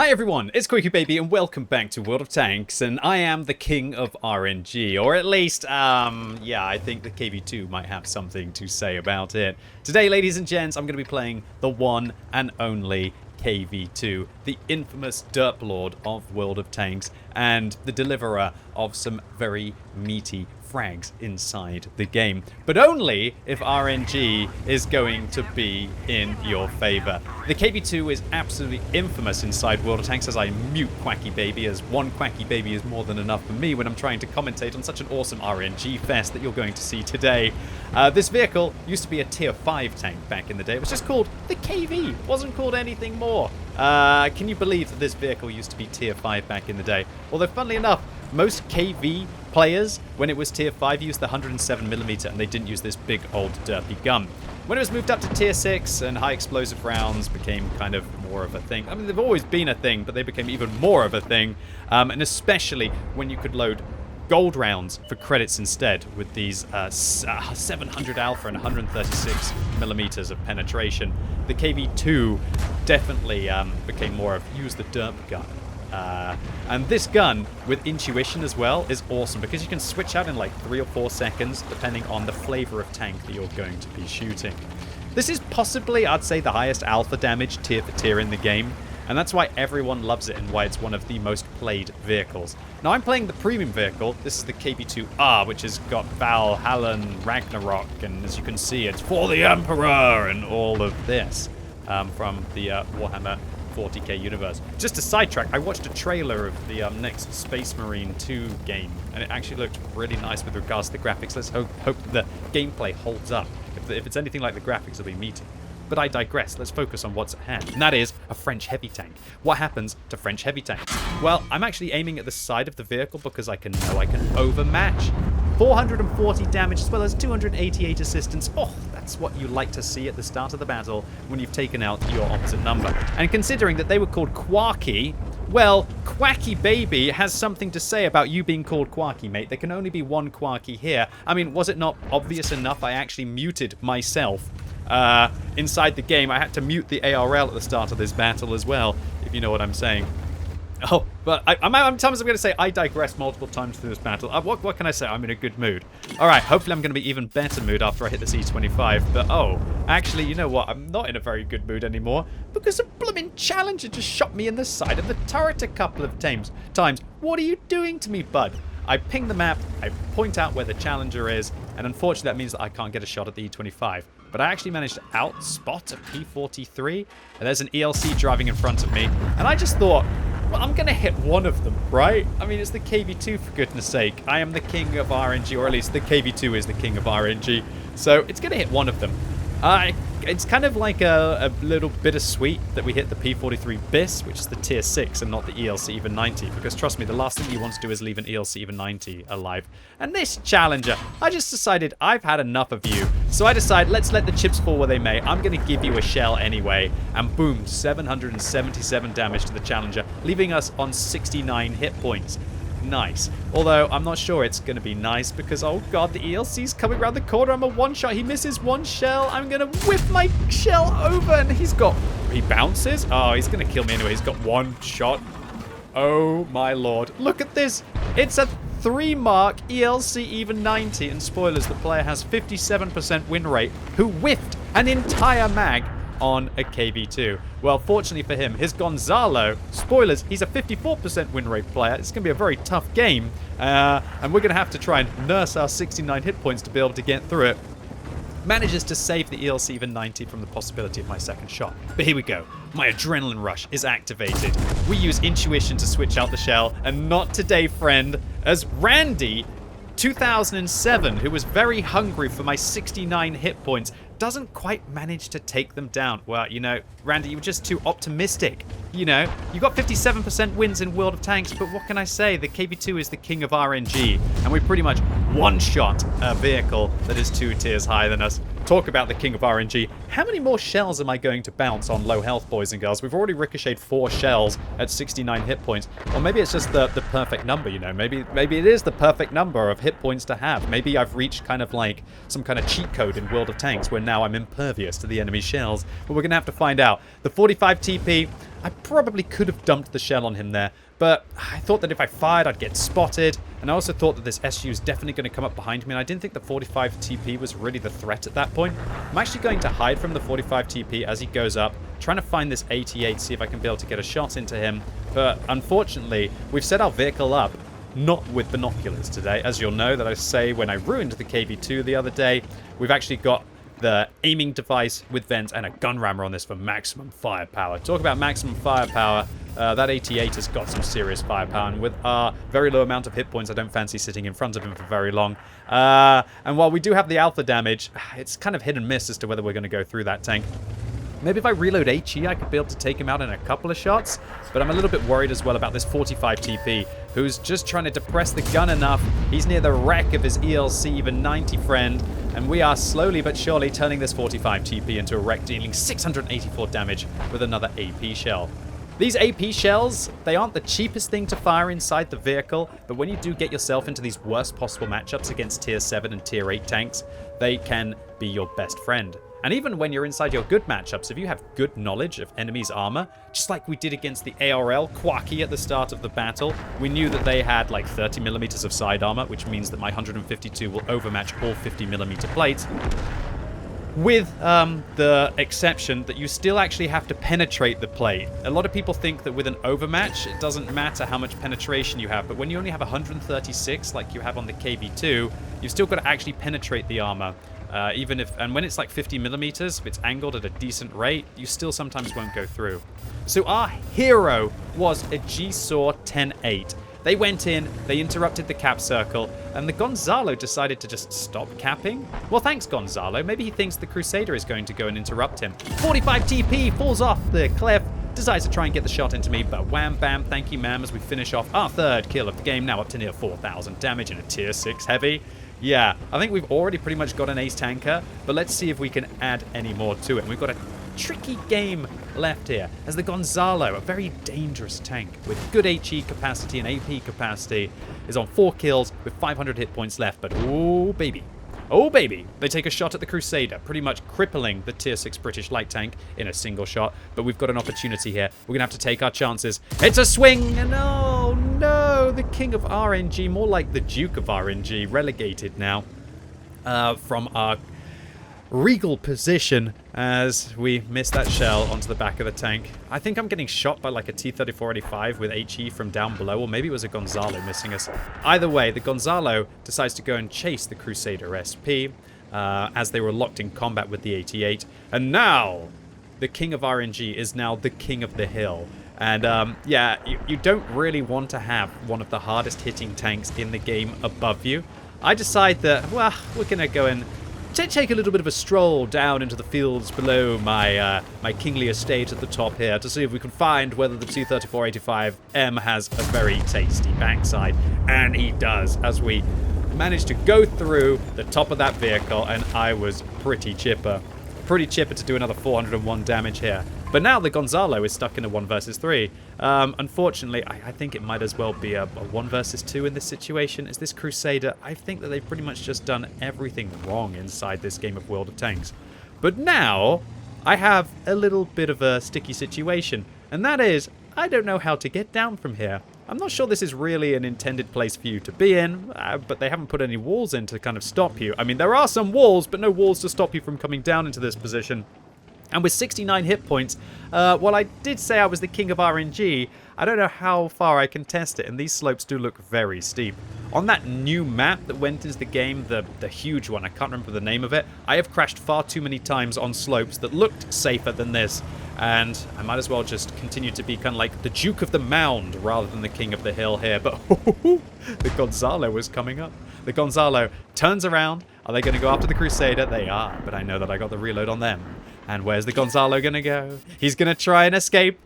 Hi everyone, it's QuickyBaby and welcome back to World of Tanks, and I am the king of RNG, or at least, yeah, I think the KV2 might have something to say about it. Today, ladies and gents, I'm going to be playing the one and only KV2, the infamous derp lord of World of Tanks, and the deliverer of some very meaty frags inside the game, but only if RNG is going to be in your favor. The KV2 is absolutely infamous inside World of Tanks, as I mute QuickyBaby, as one QuickyBaby is more than enough for me when I'm trying to commentate on such an awesome RNG fest that you're going to see today. This vehicle used to be a tier 5 tank back in the day. It was just called the KV. It wasn't called anything more. Can you believe that this vehicle used to be tier 5 back in the day? Although, funnily enough, most KV players, when it was tier 5, used the 107mm and they didn't use this big old derpy gun. When it was moved up to tier 6 and high explosive rounds became kind of more of a thing. I mean, they've always been a thing, but they became even more of a thing. And especially when you could load gold rounds for credits instead with these 700 alpha and 136mm of penetration. The KV2 definitely became more of use the derp gun. And this gun with intuition as well is awesome because you can switch out in like 3 or 4 seconds depending on the flavor of tank that you're going to be shooting. This is possibly, I'd say, the highest alpha damage tier for tier in the game, and that's why everyone loves it and why it's one of the most played vehicles. Now I'm playing the premium vehicle. This is the KV2R, which has got Valhalla, Ragnarok, and as you can see, it's for the Emperor and all of this from the Warhammer 40k universe. Just a sidetrack, I watched a trailer of the next Space Marine 2 game, and it actually looked really nice with regards to the graphics. Let's hope the gameplay holds up. If it's anything like the graphics, it'll be meaty. But I digress. Let's focus on what's at hand, and that is a French heavy tank. What happens to French heavy tanks? Well, I'm actually aiming at the side of the vehicle because I know I can overmatch. 440 damage as well as 288 assistance. Oh, that's what you like to see at the start of the battle when you've taken out your opposite number. And considering that they were called Quarky, well, QuickyBaby has something to say about you being called Quarky, mate. There can only be one Quarky here. I mean, was it not obvious enough? I actually muted myself inside the game. I had to mute the ARL at the start of this battle as well, if you know what I'm saying. Oh, but I'm going to say I digress multiple times through this battle. What can I say? I'm in a good mood. All right, hopefully I'm going to be even better mood after I hit this E25. But, oh, actually, you know what? I'm not in a very good mood anymore because a blooming Challenger just shot me in the side of the turret a couple of times. What are you doing to me, bud? I ping the map, I point out where the Challenger is, and unfortunately that means that I can't get a shot at the E25. But I actually managed to outspot a P43, and there's an ELC driving in front of me, and I just thought, well, I'm going to hit one of them, right? I mean, it's the KV2, for goodness sake. I am the king of RNG, or at least the KV2 is the king of RNG, so it's going to hit one of them. It's kind of like a little bittersweet that we hit the P43 BIS, which is the tier 6 and not the ELC even 90, because trust me, the last thing you want to do is leave an ELC even 90 alive. And this Challenger, I just decided I've had enough of you, so I decided let's let the chips fall where they may. I'm going to give you a shell anyway, and boom, 777 damage to the Challenger, leaving us on 69 hit points. Nice. Although, I'm not sure it's going to be nice because, oh god, the ELC's coming around the corner. I'm a one-shot. He misses one shell. I'm going to whip my shell over, and he bounces? Oh, he's going to kill me anyway. He's got one shot. Oh, my lord. Look at this. It's a 3-mark ELC even 90, and spoilers, the player has 57% win rate, who whiffed an entire mag on a KV2. Well, fortunately for him, his Gonzalo, spoilers, he's a 54% win rate player. It's going to be a very tough game, and we're going to have to try and nurse our 69 hit points to be able to get through it. Manages to save the ELC even 90 from the possibility of my second shot. But here we go. My adrenaline rush is activated. We use intuition to switch out the shell, and not today, friend, as Randy 2007, who was very hungry for my 69 hit points, doesn't quite manage to take them down. Well, you know, Randy, you were just too optimistic. You know, you got 57% wins in World of Tanks, but what can I say? The KV2 is the king of RNG, and we pretty much one-shot a vehicle that is 2 tiers higher than us. Talk about the king of RNG. How many more shells am I going to bounce on low health, boys and girls? We've already ricocheted 4 shells at 69 hit points. Or maybe it's just the perfect number, you know. Maybe it is the perfect number of hit points to have. Maybe I've reached kind of like some kind of cheat code in World of Tanks where now I'm impervious to the enemy shells. But we're going to have to find out. The 45 TP, I probably could have dumped the shell on him there. But I thought that if I fired, I'd get spotted. And I also thought that this SU is definitely going to come up behind me. And I didn't think the 45 TP was really the threat at that point. I'm actually going to hide from the 45 TP as he goes up, trying to find this 88, see if I can be able to get a shot into him. But unfortunately, we've set our vehicle up not with binoculars today. As you'll know that I say when I ruined the KV2 the other day, we've actually got the aiming device with vents and a gun rammer on this for maximum firepower. Talk about maximum firepower. That 88 has got some serious firepower, and with our very low amount of hit points, I don't fancy sitting in front of him for very long. And while we do have the alpha damage, it's kind of hit and miss as to whether we're going to go through that tank. Maybe if I reload HE, I could be able to take him out in a couple of shots, but I'm a little bit worried as well about this 45 TP, who's just trying to depress the gun enough. He's near the wreck of his ELC, even 90 friend, and we are slowly but surely turning this 45 TP into a wreck, dealing 684 damage with another AP shell. These AP shells, they aren't the cheapest thing to fire inside the vehicle, but when you do get yourself into these worst possible matchups against tier 7 and tier 8 tanks, they can be your best friend. And even when you're inside your good matchups, if you have good knowledge of enemies' armor, just like we did against the ARL Quacky at the start of the battle, we knew that they had like 30 millimeters of side armor, which means that my 152 will overmatch all 50 millimeter plates. With the exception that you still actually have to penetrate the plate. A lot of people think that with an overmatch, it doesn't matter how much penetration you have, but when you only have 136 like you have on the KV2, you've still got to actually penetrate the armor. And when it's like 50 millimeters, if it's angled at a decent rate, you still sometimes won't go through. So our hero was a G-Saw 10-8. They went in, they interrupted the cap circle, and the Gonzalo decided to just stop capping. Well, thanks, Gonzalo. Maybe he thinks the Crusader is going to go and interrupt him. 45 TP falls off the cliff, decides to try and get the shot into me, but wham bam, thank you ma'am, as we finish off our third kill of the game, now up to near 4,000 damage in a tier 6 heavy. Yeah, I think we've already pretty much got an ace tanker, but let's see if we can add any more to it. And we've got a tricky game left here, as the Gonzalo, a very dangerous tank with good HE capacity and AP capacity, is on 4 kills with 500 hit points left. But oh baby, they take a shot at the Crusader, pretty much crippling the tier 6 British light tank in a single shot. But we've got an opportunity here. We're gonna have to take our chances. It's a swing, and oh no, the king of RNG, more like the Duke of RNG, relegated now from our regal position as we miss that shell onto the back of the tank. I think I'm getting shot by like a T-3485 with HE from down below, or maybe it was a Gonzalo missing us. Either way, the Gonzalo decides to go and chase the Crusader SP as they were locked in combat with the 88. And now, the king of RNG is now the king of the hill. And yeah, you don't really want to have one of the hardest hitting tanks in the game above you. I decide that, well, we're going to go and take a little bit of a stroll down into the fields below my my kingly estate at the top here to see if we can find whether the T-3485M has a very tasty backside. And he does, as we manage to go through the top of that vehicle, and I was pretty chipper. Pretty chipper to do another 401 damage here. But now the Gonzalo is stuck in a 1 versus 3. Unfortunately, I think it might as well be a 1 versus 2 in this situation. As this Crusader, I think that they've pretty much just done everything wrong inside this game of World of Tanks. But now, I have a little bit of a sticky situation. And that is, I don't know how to get down from here. I'm not sure this is really an intended place for you to be in, but they haven't put any walls in to kind of stop you. I mean, there are some walls, but no walls to stop you from coming down into this position. And with 69 hit points, while I did say I was the king of RNG, I don't know how far I can test it, and these slopes do look very steep. On that new map that went into the game, the huge one, I can't remember the name of it, I have crashed far too many times on slopes that looked safer than this. And I might as well just continue to be kind of like the Duke of the Mound rather than the King of the Hill here. But the Gonzalo is coming up. The Gonzalo turns around. Are they going to go after the Crusader? They are, but I know that I got the reload on them. And where's the Gonzalo going to go? He's going to try and escape.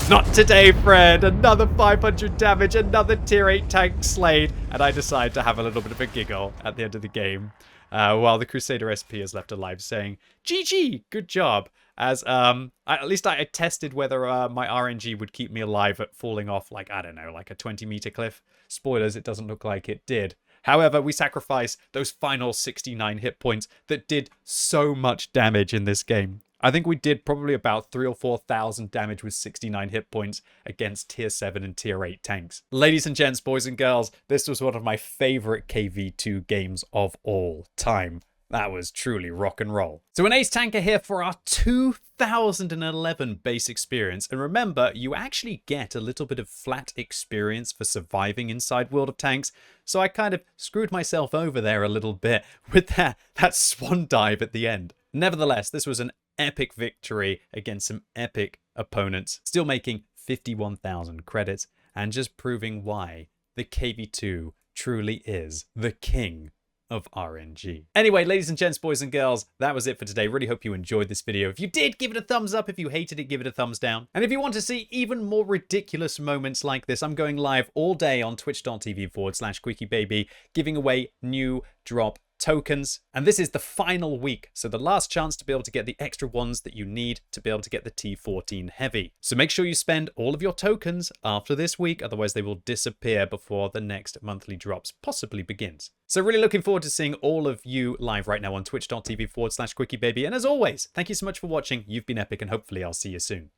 Not today, friend. Another 500 damage, another tier 8 tank slayed. And I decide to have a little bit of a giggle at the end of the game. while the Crusader SP has left a live saying, GG, good job. As at least I tested whether my RNG would keep me alive at falling off, like, I don't know, like a 20-meter cliff. Spoilers, it doesn't look like it did. However, we sacrificed those final 69 hit points that did so much damage in this game. I think we did probably about 3,000 or 4,000 damage with 69 hit points against tier 7 and tier 8 tanks. Ladies and gents, boys and girls, this was one of my favorite KV2 games of all time. That was truly rock and roll. So an ace tanker here for our 2011 base experience. And remember, you actually get a little bit of flat experience for surviving inside World of Tanks. So I kind of screwed myself over there a little bit with that swan dive at the end. Nevertheless, this was an epic victory against some epic opponents, still making 51,000 credits and just proving why the KV2 truly is the king of RNG. Anyway, ladies and gents, boys and girls, that was it for today. Really hope you enjoyed this video. If you did, give it a thumbs up. If you hated it, give it a thumbs down. And if you want to see even more ridiculous moments like this, I'm going live all day on twitch.tv/QuickyBaby, giving away new drop tokens. And this is the final week, so the last chance to be able to get the extra ones that you need to be able to get the T14 heavy. So make sure you spend all of your tokens after this week, otherwise they will disappear before the next monthly drops possibly begins. So really looking forward to seeing all of you live right now on twitch.tv/QuickyBaby. And as always, thank you so much for watching. You've been epic, and hopefully I'll see you soon.